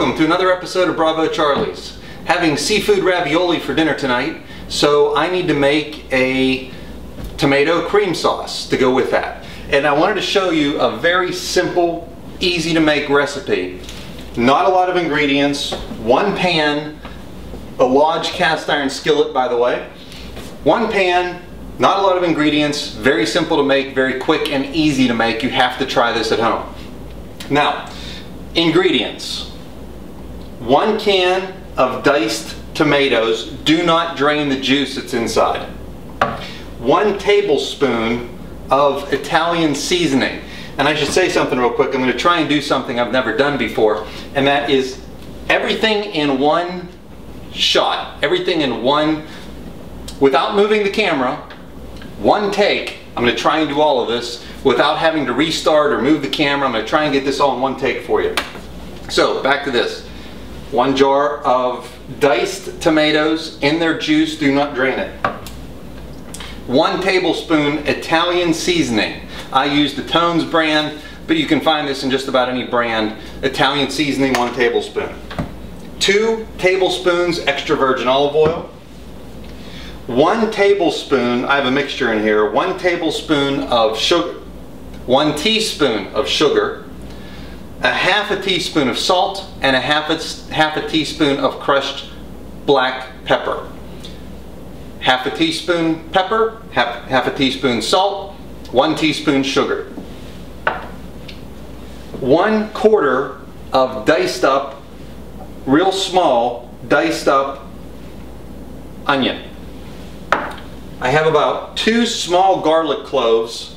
Welcome to another episode of Bravo Charlie's. Having seafood ravioli for dinner tonight, so I need to make a tomato cream sauce to go with that. And I wanted to show you a very simple, easy to make recipe. Not a lot of ingredients, one pan, a Lodge cast iron skillet by the way. One pan, not a lot of ingredients, very simple to make, very quick and easy to make. You have to try this at home. Now, ingredients. 1 can of diced tomatoes. Do not drain the juice that's inside. 1 tablespoon of Italian seasoning. And I should say something real quick. I'm going to try and do something I've never done before, and that is everything in one shot. Everything in one, without moving the camera, one take. I'm going to try and do all of this without having to restart or move the camera. I'm going to try and get this all in one take for you. So back to this. 1 jar of diced tomatoes in their juice, do not drain it. 1 tablespoon Italian seasoning. I use the Tones brand, but you can find this in just about any brand. Italian seasoning, 1 tablespoon. 2 tablespoons extra virgin olive oil. 1 tablespoon, I have a mixture in here, 1 tablespoon of sugar, 1 teaspoon of sugar, a half a teaspoon of salt, and a half a teaspoon of crushed black pepper. Half a teaspoon pepper, half a teaspoon salt, 1 teaspoon sugar. 1/4 of diced up, real small, diced up onion. I have about 2 small garlic cloves.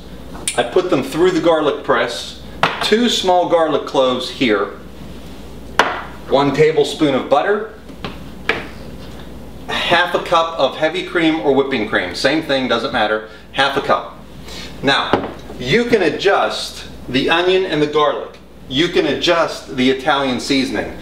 I put them through the garlic press. 2 small garlic cloves here. 1 tablespoon of butter. Half a cup of heavy cream or whipping cream. Same thing, doesn't matter. Half a cup. Now, you can adjust the onion and the garlic. You can adjust the Italian seasoning.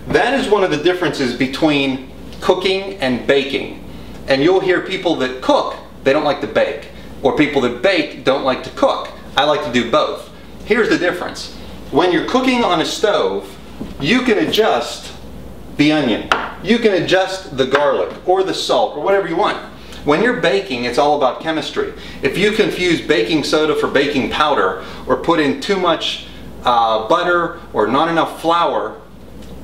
That is one of the differences between cooking and baking. And you'll hear people that cook, they don't like to bake. Or people that bake don't like to cook. I like to do both. Here's the difference. When you're cooking on a stove, you can adjust the onion. You can adjust the garlic or the salt or whatever you want. When you're baking, it's all about chemistry. If you confuse baking soda for baking powder or put in too much butter or not enough flour,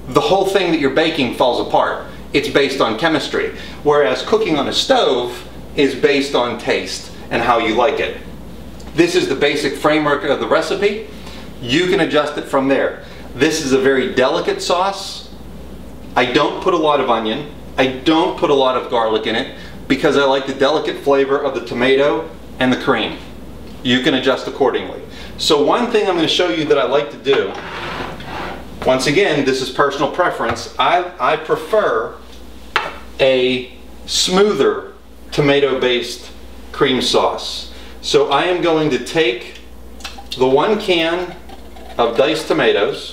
the whole thing that you're baking falls apart. It's based on chemistry. Whereas cooking on a stove is based on taste and how you like it. This is the basic framework of the recipe. You can adjust it from there. This is a very delicate sauce. I don't put a lot of onion. I don't put a lot of garlic in it because I like the delicate flavor of the tomato and the cream. You can adjust accordingly. So one thing I'm going to show you that I like to do, once again, this is personal preference. I prefer a smoother tomato-based cream sauce. So I am going to take the 1 can of diced tomatoes,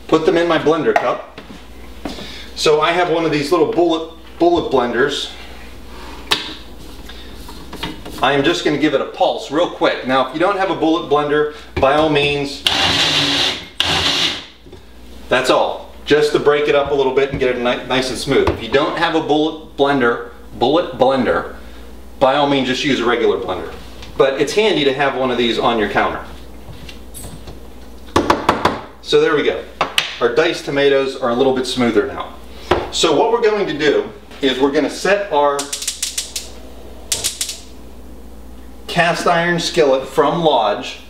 put them in my blender cup. So I have one of these little bullet blenders. I am just going to give it a pulse real quick. Now if you don't have a bullet blender, by all means, that's all. Just to break it up a little bit and get it nice and smooth. If you don't have a bullet blender, by all means just use a regular blender. But it's handy to have one of these on your counter. So there we go. Our diced tomatoes are a little bit smoother now. So what we're going to do is we're going to set our cast iron skillet from Lodge.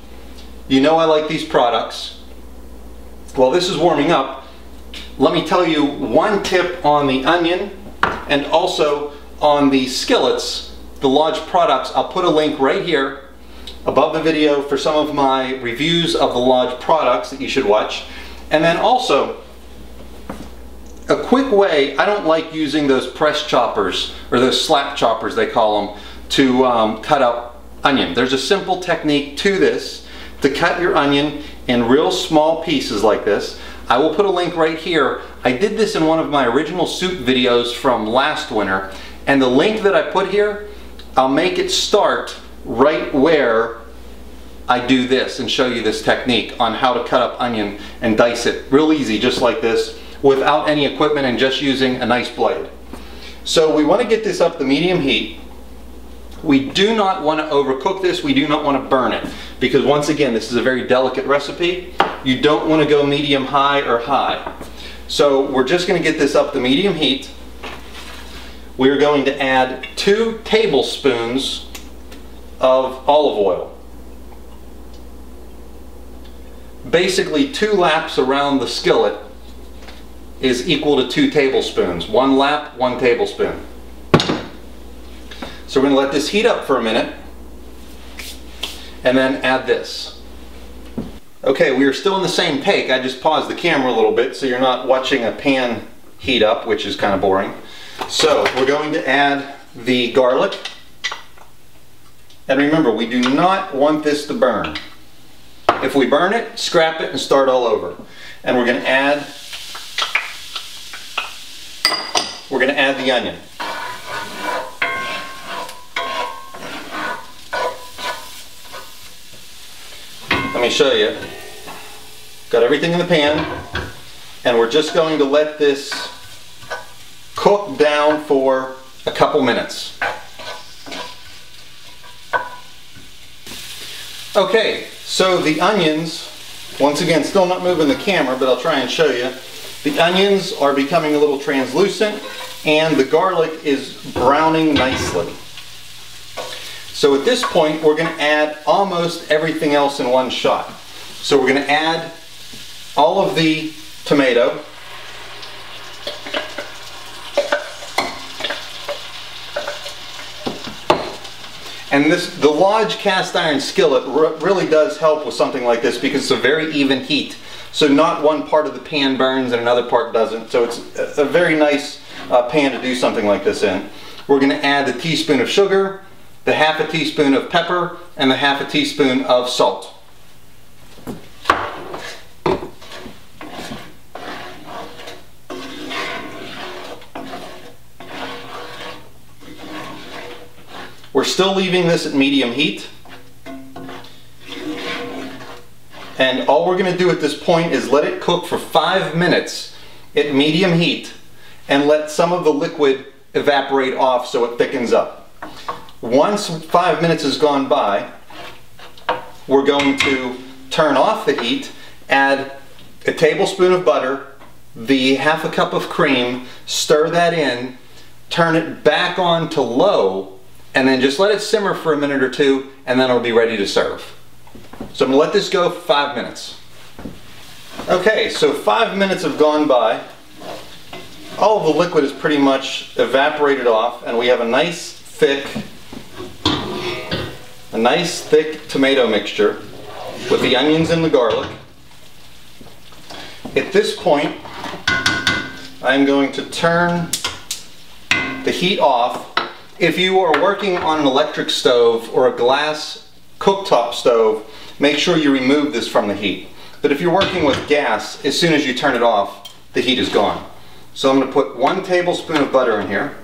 You know I like these products. While this is warming up, let me tell you one tip on the onion and also on the skillets, the Lodge products. I'll put a link right here above the video for some of my reviews of the Lodge products that you should watch. And then also, a quick way, I don't like using those press choppers or those slap choppers they call them to cut up onion. There's a simple technique to this to cut your onion in real small pieces like this. I will put a link right here. I did this in one of my original soup videos from last winter, and the link that I put here, I'll make it start right where I do this and show you this technique on how to cut up onion and dice it real easy, just like this, without any equipment and just using a nice blade. So we want to get this up to medium heat. We do not want to overcook this. We do not want to burn it, because once again, this is a very delicate recipe. You don't want to go medium high or high. So we're just going to get this up to medium heat. We're going to add 2 tablespoons of olive oil. Basically 2 laps around the skillet is equal to 2 tablespoons. 1 lap, 1 tablespoon. So we're going to let this heat up for a minute and then add this. Okay, we are still in the same take. I just paused the camera a little bit so you're not watching a pan heat up, which is kind of boring. So we're going to add the garlic. And remember, we do not want this to burn. If we burn it, scrap it and start all over. And we're going to add the onion. Let me show you. Got everything in the pan, and we're just going to let this cook down for a couple minutes. Okay, so the onions, once again, still not moving the camera, but I'll try and show you. The onions are becoming a little translucent, and the garlic is browning nicely. So at this point, we're going to add almost everything else in one shot. So we're going to add all of the tomato. And the Lodge cast iron skillet really does help with something like this, because it's a very even heat. So not one part of the pan burns and another part doesn't. So it's a very nice pan to do something like this in. We're going to add a teaspoon of sugar, the half a teaspoon of pepper, and the half a teaspoon of salt. We're still leaving this at medium heat. And all we're going to do at this point is let it cook for 5 minutes at medium heat and let some of the liquid evaporate off so it thickens up. Once 5 minutes has gone by, we're going to turn off the heat, add a tablespoon of butter, the half a cup of cream, stir that in, turn it back on to low, and then just let it simmer for a minute or two, and then it'll be ready to serve. So I'm going to let this go for 5 minutes. Okay, so 5 minutes have gone by. All of the liquid is pretty much evaporated off, and we have a nice thick tomato mixture with the onions and the garlic. At this point, I'm going to turn the heat off. If you are working on an electric stove or a glass cooktop stove, make sure you remove this from the heat. But if you're working with gas, as soon as you turn it off, the heat is gone. So I'm going to put 1 tablespoon of butter in here.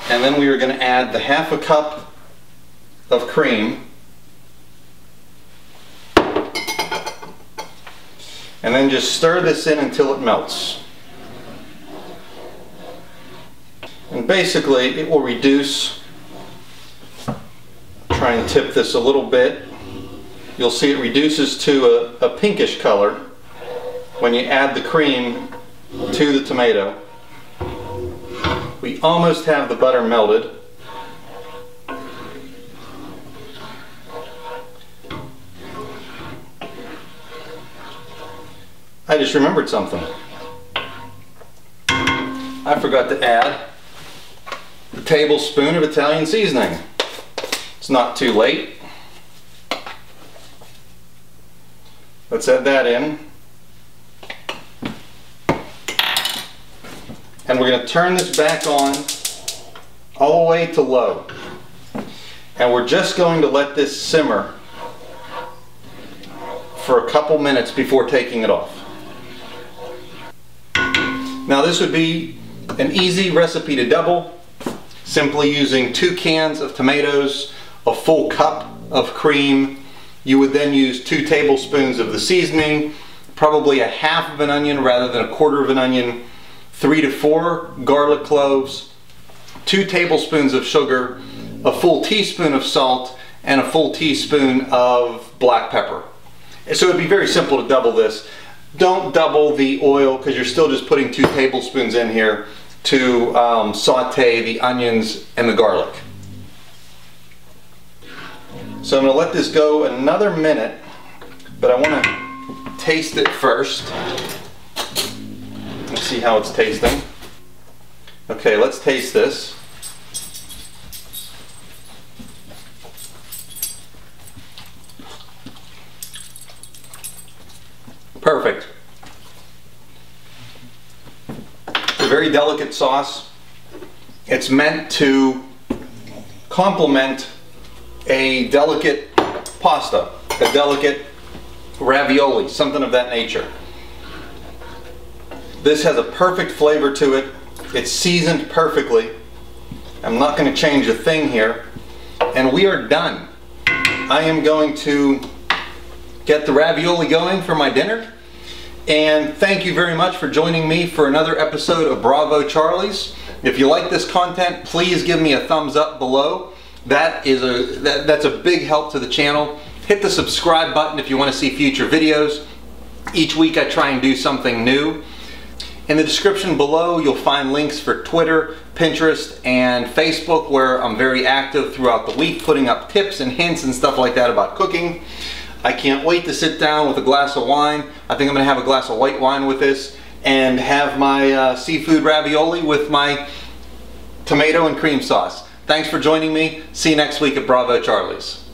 And then we are going to add the half a cup of cream. And then just stir this in until it melts. And basically it will reduce. Try and tip this a little bit. You'll see it reduces to a pinkish color when you add the cream to the tomato. We almost have the butter melted. I just remembered something. I forgot to add a tablespoon of Italian seasoning. It's not too late. Let's add that in. And we're going to turn this back on all the way to low. And we're just going to let this simmer for a couple minutes before taking it off. Now this would be An easy recipe to double, simply using 2 cans of tomatoes, a full cup of cream. You would then use 2 tablespoons of the seasoning, probably a half of an onion rather than a quarter of an onion, 3 to 4 garlic cloves, 2 tablespoons of sugar, a full teaspoon of salt, and a full teaspoon of black pepper. So it'd be very simple to double this. Don't double the oil because you're still just putting 2 tablespoons in here to saute the onions and the garlic. So I'm going to let this go another minute, but I want to taste it first. Let's see how it's tasting. Okay, let's taste this. Perfect. It's a very delicate sauce. It's meant to complement a delicate pasta, a delicate ravioli, something of that nature. This has a perfect flavor to it. It's seasoned perfectly. I'm not going to change a thing here. And we are done. I am going to get the ravioli going for my dinner. And thank you very much for joining me for another episode of Bravo Charlie's. If you like this content, please give me a thumbs up below. That's a big help to the channel. Hit the subscribe button if you want to see future videos. Each week I try and do something new. In the description below you'll find links for Twitter, Pinterest, and Facebook, where I'm very active throughout the week putting up tips and hints and stuff like that about cooking. I can't wait to sit down with a glass of wine. I think I'm going to have a glass of white wine with this and have my seafood ravioli with my tomato and cream sauce. Thanks for joining me. See you next week at Bravo Charlie's.